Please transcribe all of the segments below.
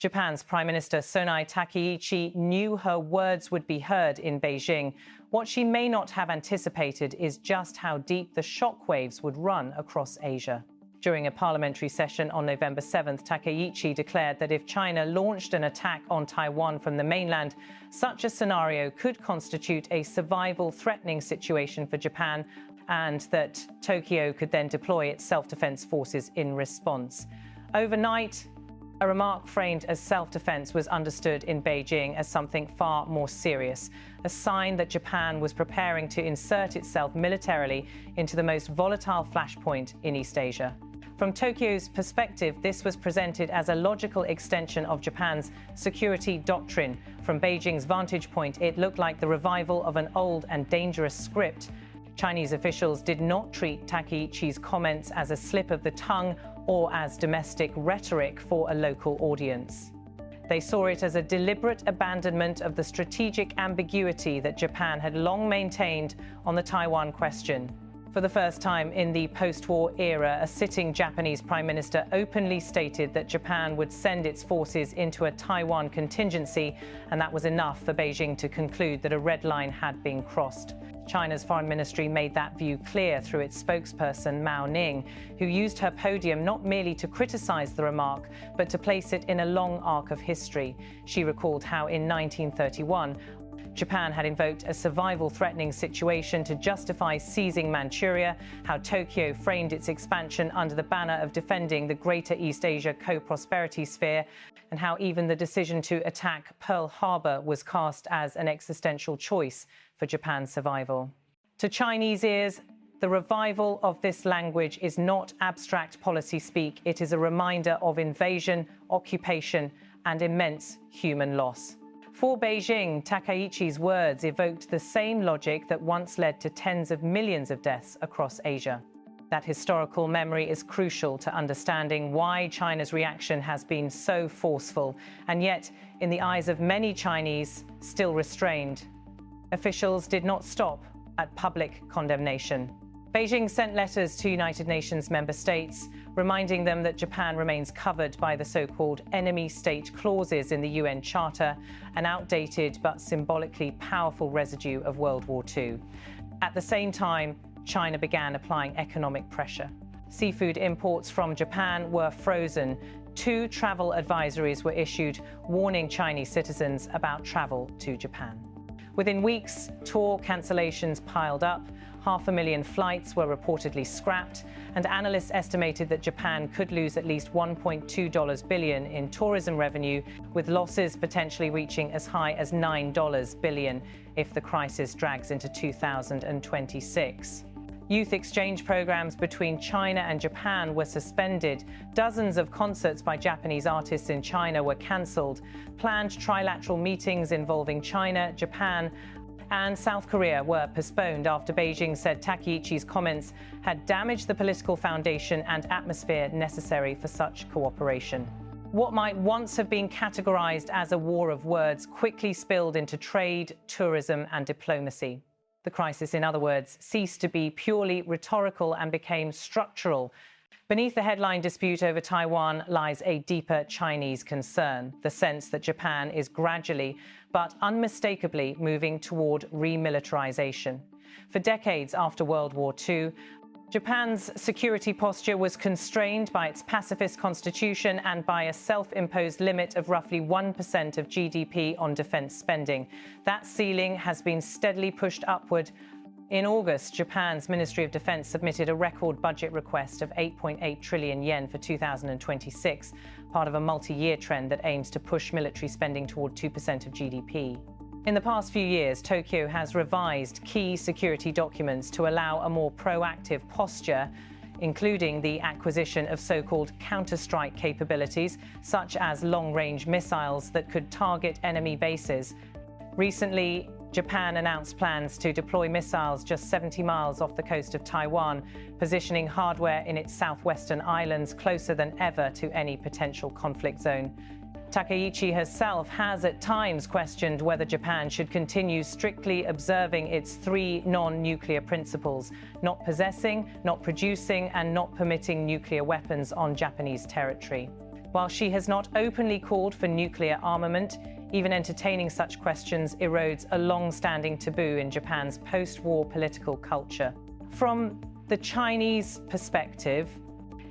Japan's Prime Minister Sonai Takayichi knew her words would be heard in Beijing. What she may not have anticipated is just how deep the shockwaves would run across Asia. During a parliamentary session on November 7th, Takaichi declared that if China launched an attack on Taiwan from the mainland, such a scenario could constitute a survival-threatening situation for Japan, and that Tokyo could then deploy its self-defense forces in response. Overnight, a remark framed as self-defense was understood in Beijing as something far more serious, a sign that Japan was preparing to insert itself militarily into the most volatile flashpoint in East Asia. From Tokyo's perspective, this was presented as a logical extension of Japan's security doctrine. From Beijing's vantage point, it looked like the revival of an old and dangerous script. Chinese officials did not treat Takaichi's comments as a slip of the tongue or as domestic rhetoric for a local audience. They saw it as a deliberate abandonment of the strategic ambiguity that Japan had long maintained on the Taiwan question. For the first time in the post-war era, a sitting Japanese prime minister openly stated that Japan would send its forces into a Taiwan contingency, and that was enough for Beijing to conclude that a red line had been crossed. China's foreign ministry made that view clear through its spokesperson, Mao Ning, who used her podium not merely to criticize the remark, but to place it in a long arc of history. She recalled how in 1931, Japan had invoked a survival-threatening situation to justify seizing Manchuria, how Tokyo framed its expansion under the banner of defending the Greater East Asia co-prosperity sphere, and how even the decision to attack Pearl Harbor was cast as an existential choice for Japan's survival. To Chinese ears, the revival of this language is not abstract policy speak. It is a reminder of invasion, occupation, and immense human loss. For Beijing, Takaichi's words evoked the same logic that once led to tens of millions of deaths across Asia. That historical memory is crucial to understanding why China's reaction has been so forceful, and yet, in the eyes of many Chinese, still restrained. Officials did not stop at public condemnation. Beijing sent letters to United Nations member states, reminding them that Japan remains covered by the so-called enemy state clauses in the UN Charter, an outdated but symbolically powerful residue of World War II. At the same time, China began applying economic pressure. Seafood imports from Japan were frozen. 2 travel advisories were issued, warning Chinese citizens about travel to Japan. Within weeks, tour cancellations piled up. 500,000 flights were reportedly scrapped, and analysts estimated that Japan could lose at least $1.2 billion in tourism revenue, with losses potentially reaching as high as $9 billion if the crisis drags into 2026. Youth exchange programs between China and Japan were suspended. Dozens of concerts by Japanese artists in China were cancelled. Planned trilateral meetings involving China, Japan, and South Korea were postponed after Beijing said Takaichi's comments had damaged the political foundation and atmosphere necessary for such cooperation. What might once have been categorized as a war of words quickly spilled into trade, tourism, and diplomacy. The crisis, in other words, ceased to be purely rhetorical and became structural. Beneath the headline dispute over Taiwan lies a deeper Chinese concern, the sense that Japan is gradually but unmistakably moving toward remilitarization. For decades after World War II, Japan's security posture was constrained by its pacifist constitution and by a self-imposed limit of roughly 1% of GDP on defense spending. That ceiling has been steadily pushed upward. In August, Japan's Ministry of Defense submitted a record budget request of 8.8 trillion yen for 2026, part of a multi-year trend that aims to push military spending toward 2% of GDP. In the past few years, Tokyo has revised key security documents to allow a more proactive posture, including the acquisition of so-called counter-strike capabilities, such as long-range missiles that could target enemy bases. Recently, Japan announced plans to deploy missiles just 70 miles off the coast of Taiwan, positioning hardware in its southwestern islands closer than ever to any potential conflict zone. Takaichi herself has at times questioned whether Japan should continue strictly observing its 3 non-nuclear principles: not possessing, not producing, and not permitting nuclear weapons on Japanese territory. While she has not openly called for nuclear armament, even entertaining such questions erodes a long-standing taboo in Japan's post-war political culture. From the Chinese perspective,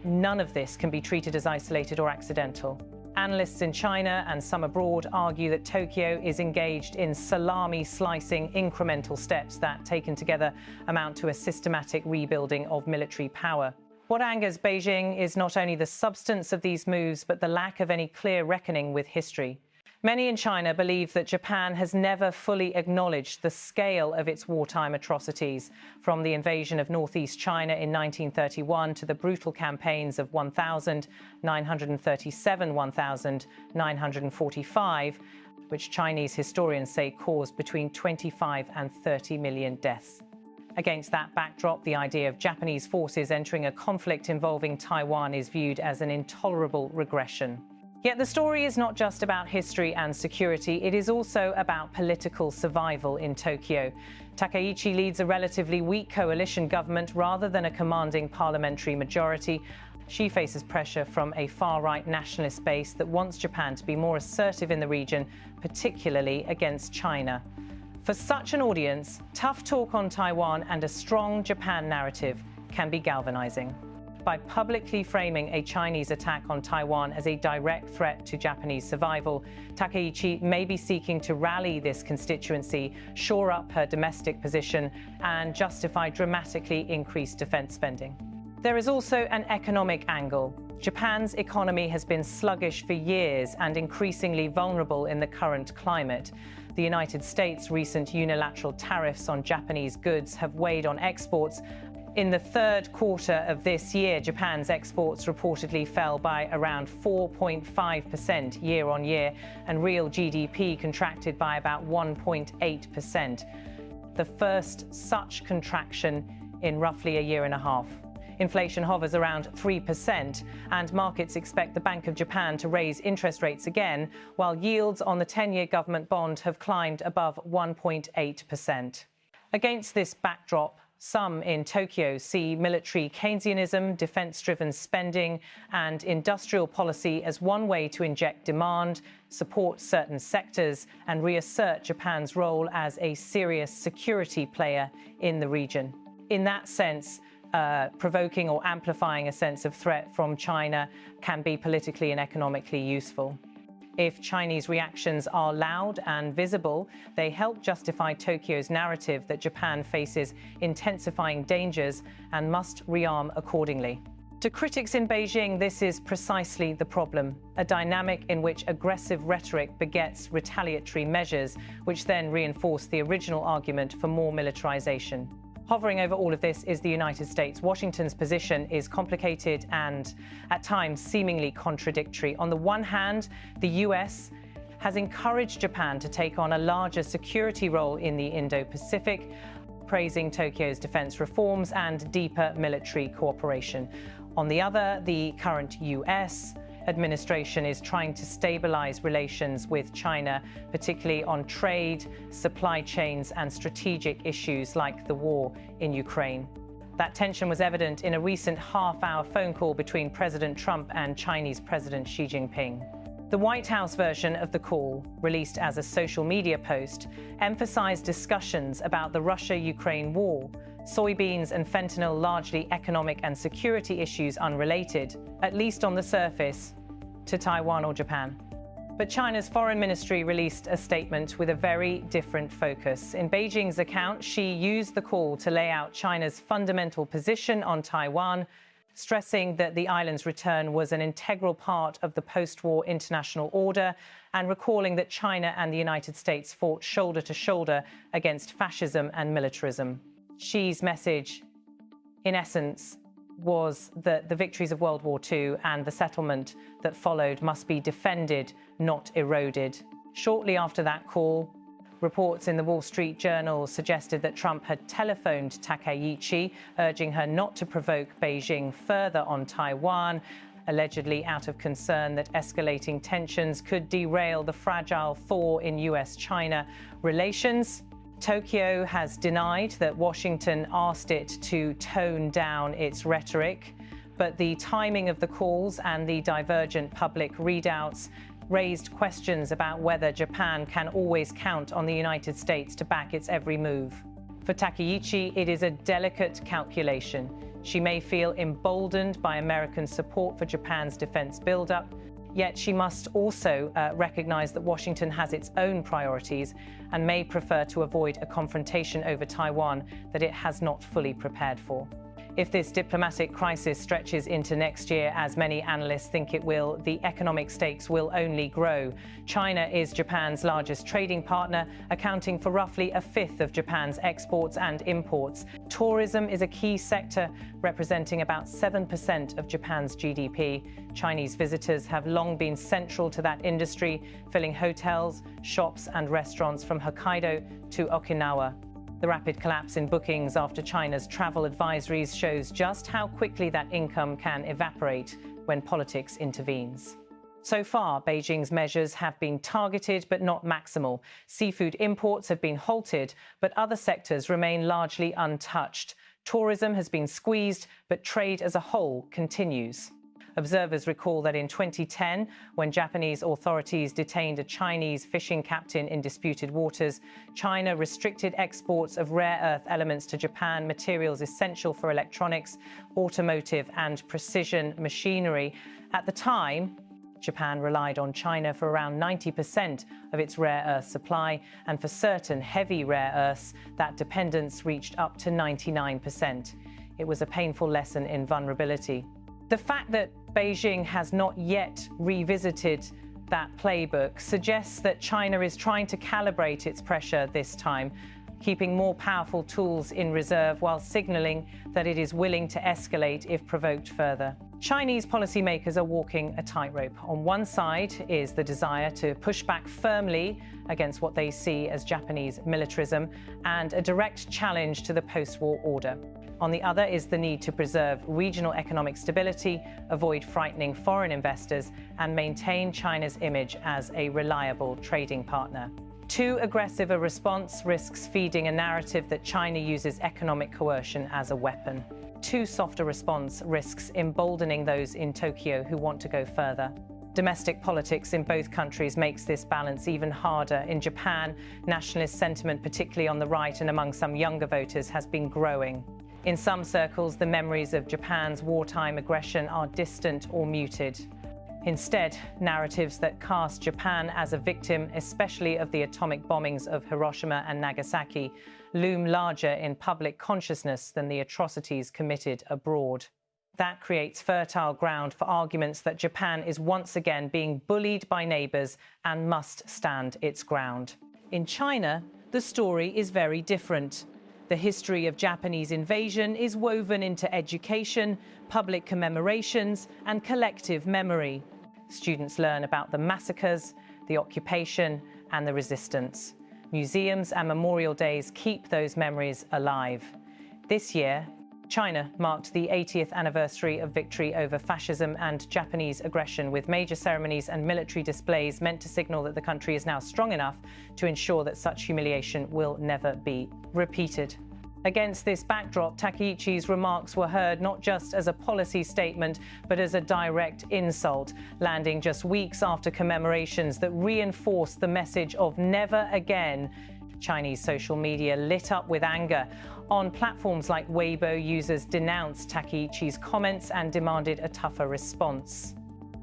none of this can be treated as isolated or accidental. Analysts in China and some abroad argue that Tokyo is engaged in salami-slicing incremental steps that, taken together, amount to a systematic rebuilding of military power. What angers Beijing is not only the substance of these moves, but the lack of any clear reckoning with history. Many in China believe that Japan has never fully acknowledged the scale of its wartime atrocities, from the invasion of northeast China in 1931 to the brutal campaigns of 1937-1945, which Chinese historians say caused between 25 and 30 million deaths. Against that backdrop, the idea of Japanese forces entering a conflict involving Taiwan is viewed as an intolerable regression. Yet the story is not just about history and security, it is also about political survival in Tokyo. Takaichi leads a relatively weak coalition government rather than a commanding parliamentary majority. She faces pressure from a far-right nationalist base that wants Japan to be more assertive in the region, particularly against China. For such an audience, tough talk on Taiwan and a strong Japan narrative can be galvanizing. By publicly framing a Chinese attack on Taiwan as a direct threat to Japanese survival, Takaichi may be seeking to rally this constituency, shore up her domestic position, and justify dramatically increased defense spending. There is also an economic angle. Japan's economy has been sluggish for years and increasingly vulnerable in the current climate. The United States' recent unilateral tariffs on Japanese goods have weighed on exports. In the third quarter of this year, Japan's exports reportedly fell by around 4.5% year-on-year, and real GDP contracted by about 1.8%. The first such contraction in roughly a year and a half. Inflation hovers around 3%, and markets expect the Bank of Japan to raise interest rates again, while yields on the 10-year government bond have climbed above 1.8%. Against this backdrop, some in Tokyo see military Keynesianism, defense-driven spending, and industrial policy as one way to inject demand, support certain sectors, and reassert Japan's role as a serious security player in the region. In that sense, provoking or amplifying a sense of threat from China can be politically and economically useful. If Chinese reactions are loud and visible, they help justify Tokyo's narrative that Japan faces intensifying dangers and must rearm accordingly. To critics in Beijing, this is precisely the problem, a dynamic in which aggressive rhetoric begets retaliatory measures, which then reinforce the original argument for more militarization. Hovering over all of this is the United States. Washington's position is complicated and, at times, seemingly contradictory. On the one hand, the US has encouraged Japan to take on a larger security role in the Indo-Pacific, praising Tokyo's defense reforms and deeper military cooperation. On the other, the current US administration is trying to stabilize relations with China, particularly on trade, supply chains, and strategic issues like the war in Ukraine. That tension was evident in a recent half-hour phone call between President Trump and Chinese President Xi Jinping. The White House version of the call, released as a social media post, emphasized discussions about the Russia-Ukraine war, soybeans and fentanyl largely economic and security issues unrelated, at least on the surface, to Taiwan or Japan. But China's foreign ministry released a statement with a very different focus. In Beijing's account, Xi used the call to lay out China's fundamental position on Taiwan, stressing that the island's return was an integral part of the post-war international order and recalling that China and the United States fought shoulder to shoulder against fascism and militarism. Xi's message, in essence, was that the victories of World War II and the settlement that followed must be defended, not eroded. Shortly after that call, reports in the Wall Street Journal suggested that Trump had telephoned Takaichi, urging her not to provoke Beijing further on Taiwan, allegedly out of concern that escalating tensions could derail the fragile thaw in US-China relations. Tokyo has denied that Washington asked it to tone down its rhetoric, But the timing of the calls and the divergent public readouts raised questions about whether Japan can always count on the United States to back its every move. For Takaichi, it is a delicate calculation. She may feel emboldened by American support for Japan's defense buildup, yet she must also recognize that Washington has its own priorities and may prefer to avoid a confrontation over Taiwan that it has not fully prepared for. If this diplomatic crisis stretches into next year, as many analysts think it will, the economic stakes will only grow. China is Japan's largest trading partner, accounting for roughly a fifth of Japan's exports and imports. Tourism is a key sector, representing about 7% of Japan's GDP. Chinese visitors have long been central to that industry, filling hotels, shops and restaurants from Hokkaido to Okinawa. The rapid collapse in bookings after China's travel advisories shows just how quickly that income can evaporate when politics intervenes. So far, Beijing's measures have been targeted but not maximal. Seafood imports have been halted, but other sectors remain largely untouched. Tourism has been squeezed, but trade as a whole continues. Observers recall that in 2010, when Japanese authorities detained a Chinese fishing captain in disputed waters, China restricted exports of rare earth elements to Japan, materials essential for electronics, automotive and precision machinery. At the time, Japan relied on China for around 90% of its rare earth supply, and for certain heavy rare earths, that dependence reached up to 99%. It was a painful lesson in vulnerability. The fact that Beijing has not yet revisited that playbook suggests that China is trying to calibrate its pressure this time, keeping more powerful tools in reserve while signaling that it is willing to escalate if provoked further. Chinese policymakers are walking a tightrope. On one side is the desire to push back firmly against what they see as Japanese militarism and a direct challenge to the post-war order. On the other is the need to preserve regional economic stability, avoid frightening foreign investors, and maintain China's image as a reliable trading partner. Too aggressive a response risks feeding a narrative that China uses economic coercion as a weapon. Too soft a response risks emboldening those in Tokyo who want to go further. Domestic politics in both countries makes this balance even harder. In Japan, nationalist sentiment, particularly on the right and among some younger voters, has been growing. In some circles, the memories of Japan's wartime aggression are distant or muted. Instead, narratives that cast Japan as a victim, especially of the atomic bombings of Hiroshima and Nagasaki, loom larger in public consciousness than the atrocities committed abroad. That creates fertile ground for arguments that Japan is once again being bullied by neighbors and must stand its ground. In China, the story is very different. The history of Japanese invasion is woven into education, public commemorations, and collective memory. Students learn about the massacres, the occupation, and the resistance. Museums and memorial days keep those memories alive. This year, China marked the 80th anniversary of victory over fascism and Japanese aggression, with major ceremonies and military displays meant to signal that the country is now strong enough to ensure that such humiliation will never be repeated. Against this backdrop, Takaichi's remarks were heard not just as a policy statement, but as a direct insult, landing just weeks after commemorations that reinforced the message of never again. Chinese social media lit up with anger. On platforms like Weibo, users denounced Takaichi's comments and demanded a tougher response.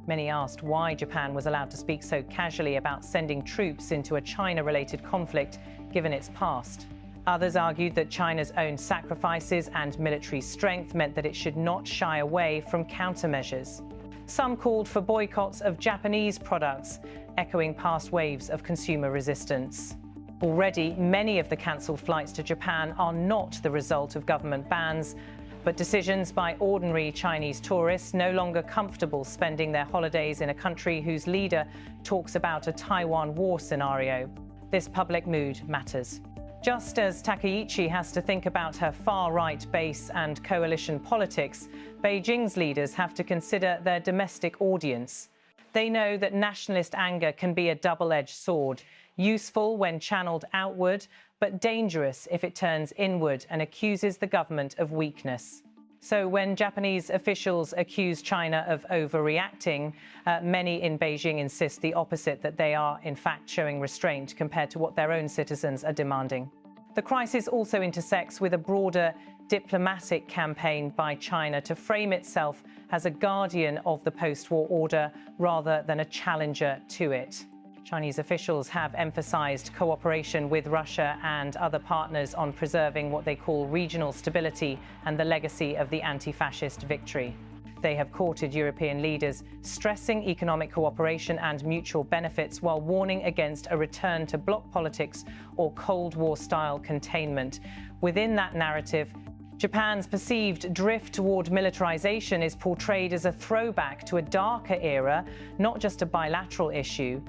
Many asked why Japan was allowed to speak so casually about sending troops into a China-related conflict, given its past. Others argued that China's own sacrifices and military strength meant that it should not shy away from countermeasures. Some called for boycotts of Japanese products, echoing past waves of consumer resistance. Already, many of the cancelled flights to Japan are not the result of government bans, but decisions by ordinary Chinese tourists no longer comfortable spending their holidays in a country whose leader talks about a Taiwan war scenario. This public mood matters. Just as Takaichi has to think about her far-right base and coalition politics, Beijing's leaders have to consider their domestic audience. They know that nationalist anger can be a double-edged sword, useful when channeled outward, but dangerous if it turns inward and accuses the government of weakness. So when Japanese officials accuse China of overreacting, many in Beijing insist the opposite, that they are in fact showing restraint compared to what their own citizens are demanding. The crisis also intersects with a broader diplomatic campaign by China to frame itself as a guardian of the post-war order rather than a challenger to it. Chinese officials have emphasized cooperation with Russia and other partners on preserving what they call regional stability and the legacy of the anti-fascist victory. They have courted European leaders, stressing economic cooperation and mutual benefits while warning against a return to bloc politics or Cold War-style containment. Within that narrative, Japan's perceived drift toward militarization is portrayed as a throwback to a darker era, not just a bilateral issue.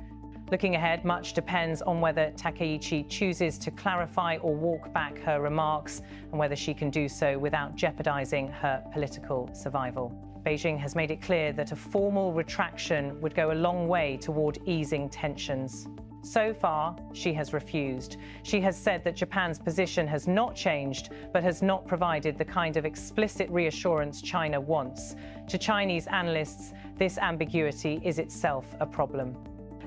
Looking ahead, much depends on whether Takaichi chooses to clarify or walk back her remarks, and whether she can do so without jeopardizing her political survival. Beijing has made it clear that a formal retraction would go a long way toward easing tensions. So far, she has refused. She has said that Japan's position has not changed, but has not provided the kind of explicit reassurance China wants. To Chinese analysts, this ambiguity is itself a problem.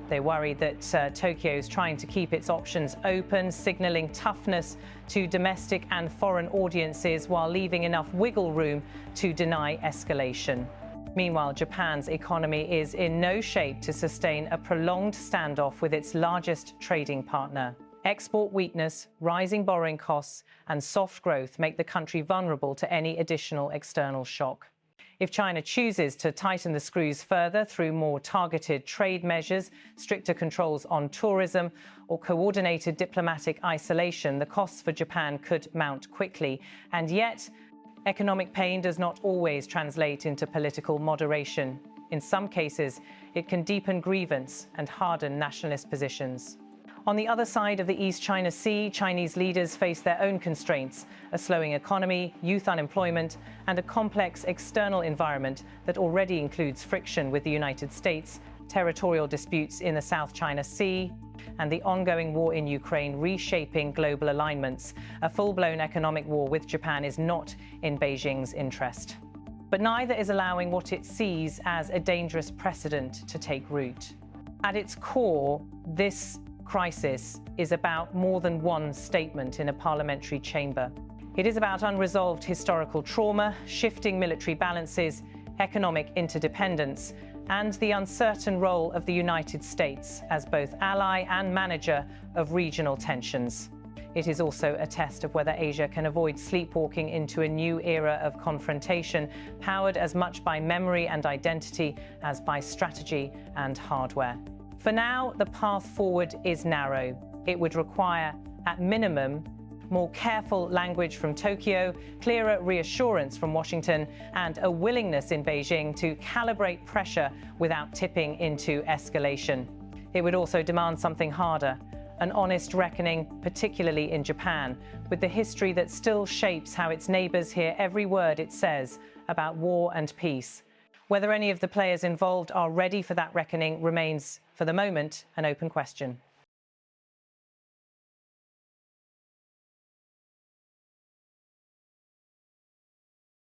They worry that Tokyo is trying to keep its options open, signaling toughness to domestic and foreign audiences while leaving enough wiggle room to deny escalation. Meanwhile, Japan's economy is in no shape to sustain a prolonged standoff with its largest trading partner. Export weakness, rising borrowing costs, and soft growth make the country vulnerable to any additional external shock. If China chooses to tighten the screws further through more targeted trade measures, stricter controls on tourism, or coordinated diplomatic isolation, the costs for Japan could mount quickly. And yet, economic pain does not always translate into political moderation. In some cases, it can deepen grievance and harden nationalist positions. On the other side of the East China Sea, Chinese leaders face their own constraints: a slowing economy, youth unemployment, and a complex external environment that already includes friction with the United States, territorial disputes in the South China Sea, and the ongoing war in Ukraine reshaping global alignments. A full-blown economic war with Japan is not in Beijing's interest. But neither is allowing what it sees as a dangerous precedent to take root. At its core, this crisis is about more than one statement in a parliamentary chamber. It is about unresolved historical trauma, shifting military balances, economic interdependence, and the uncertain role of the United States as both ally and manager of regional tensions. It is also a test of whether Asia can avoid sleepwalking into a new era of confrontation, powered as much by memory and identity as by strategy and hardware. For now, the path forward is narrow. It would require, at minimum, more careful language from Tokyo, clearer reassurance from Washington, and a willingness in Beijing to calibrate pressure without tipping into escalation. It would also demand something harder: an honest reckoning, particularly in Japan, with the history that still shapes how its neighbors hear every word it says about war and peace. Whether any of the players involved are ready for that reckoning remains, for the moment, an open question.